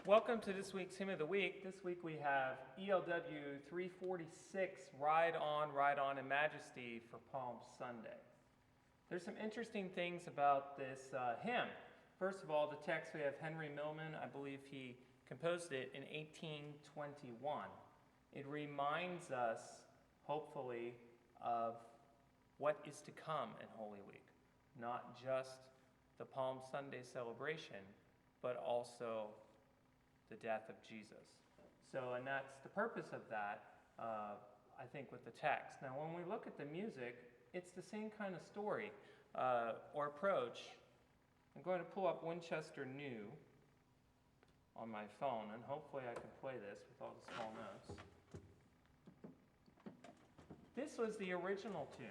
Welcome to this week's Hymn of the Week. This week we have ELW 346, Ride On in Majesty for Palm Sunday. There's some interesting things about this hymn. First of all, the text, we have Henry Millman. I believe he composed it in 1821. It reminds us, hopefully, of what is to come in Holy Week. Not just the Palm Sunday celebration, but also the death of Jesus. So, and that's the purpose of that, I think, with the text. Now, when we look at the music, it's the same kind of story or approach. I'm going to pull up Winchester New on my phone, and hopefully I can play this with all the small notes. This was the original tune.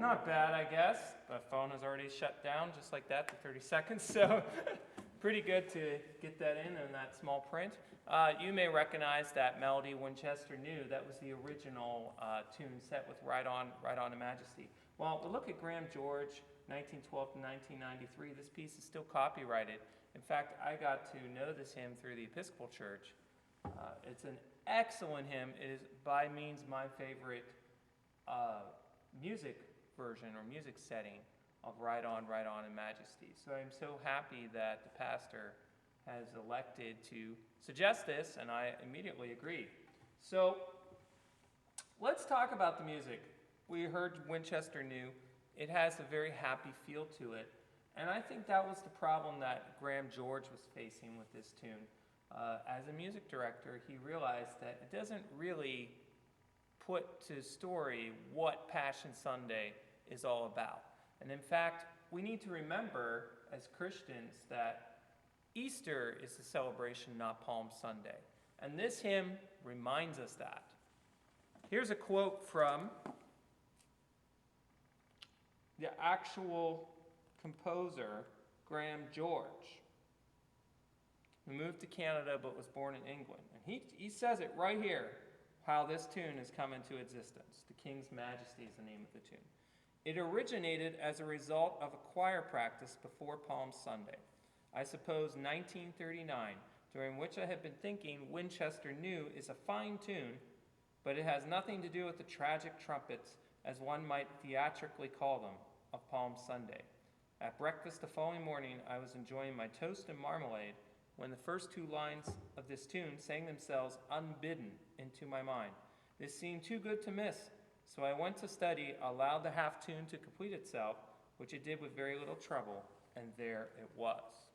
Not bad, I guess. The phone has already shut down just like that for 30 seconds, so pretty good to get that in that small print. You may recognize that melody, Winchester New. That was the original tune set with Ride On in Majesty. Well, we look at Graham George, 1912 to 1993. This piece is still copyrighted. In fact, I got to know this hymn through the Episcopal Church. It's an excellent hymn. It is by means my favorite music version or music setting of Ride On in Majesty. So I'm so happy that the pastor has elected to suggest this, and I immediately agreed. So let's talk about the music. We heard Winchester New. It has a very happy feel to it, and I think that was the problem that Graham George was facing with this tune. As a music director, he realized that it doesn't really put to story what Passion Sunday is all about. And in fact, we need to remember as Christians that Easter is the celebration, not Palm Sunday. And this hymn reminds us that. Here's a quote from the actual composer, Graham George, who moved to Canada but was born in England. And he says it right here, how this tune has come into existence. The King's Majesty is the name of the tune. It originated as a result of a choir practice before Palm Sunday, I suppose 1939, during which I had been thinking Winchester New is a fine tune, but it has nothing to do with the tragic trumpets, as one might theatrically call them, of Palm Sunday. At breakfast the following morning, I was enjoying my toast and marmalade when the first two lines of this tune sang themselves unbidden into my mind. This seemed too good to miss, so I went to study, allowed the half tune to complete itself, which it did with very little trouble, and there it was.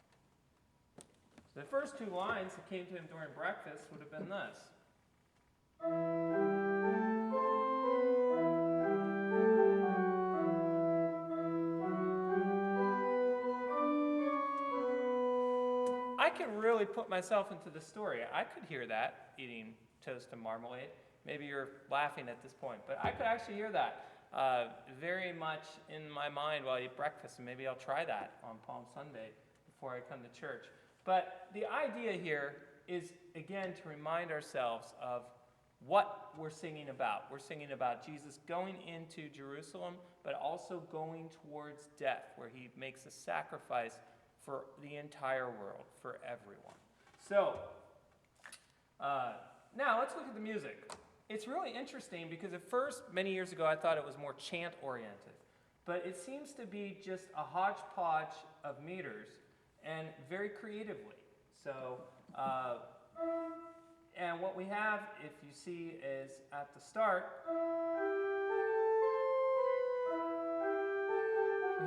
So the first two lines that came to him during breakfast would have been this. I can really put myself into the story. I could hear that, eating toast and marmalade. Maybe you're laughing at this point, but I could actually hear that very much in my mind while I eat breakfast, and maybe I'll try that on Palm Sunday before I come to church. But the idea here is, again, to remind ourselves of what we're singing about. We're singing about Jesus going into Jerusalem, but also going towards death, where he makes a sacrifice for the entire world, for everyone. So, now let's look at the music. It's really interesting because at first, many years ago, I thought it was more chant-oriented. But it seems to be just a hodgepodge of meters, and very creatively. So, and what we have, if you see, is at the start,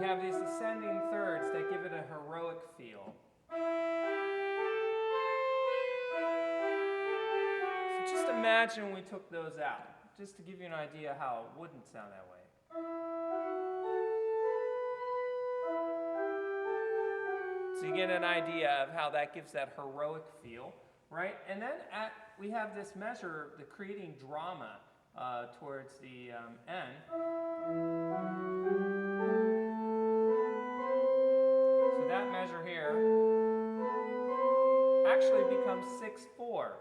we have these ascending thirds that give it a heroic feel. So just imagine we took those out, just to give you an idea how it wouldn't sound that way. So you get an idea of how that gives that heroic feel, right? And then we have this measure, the creating drama towards the end. there actually becomes 6/4.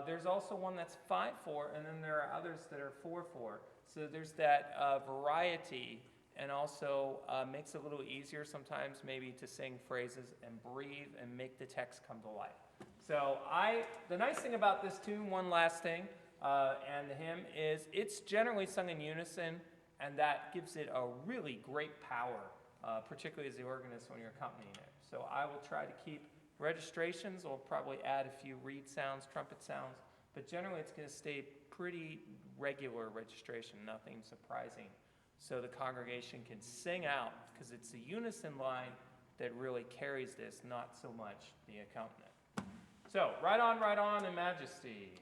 There's also one that's 5/4, and then there are others that are 4/4. So there's that variety, and also makes it a little easier sometimes maybe to sing phrases and breathe and make the text come to life. So the nice thing about this tune, one last thing, and the hymn is it's generally sung in unison, and that gives it a really great power, particularly as the organist when you're accompanying it. So I will try to keep registrations. We'll probably add a few reed sounds, trumpet sounds, but generally it's going to stay pretty regular registration, nothing surprising, so the congregation can sing out, because it's the unison line that really carries this, not so much the accompaniment. So, right on, in Majesty.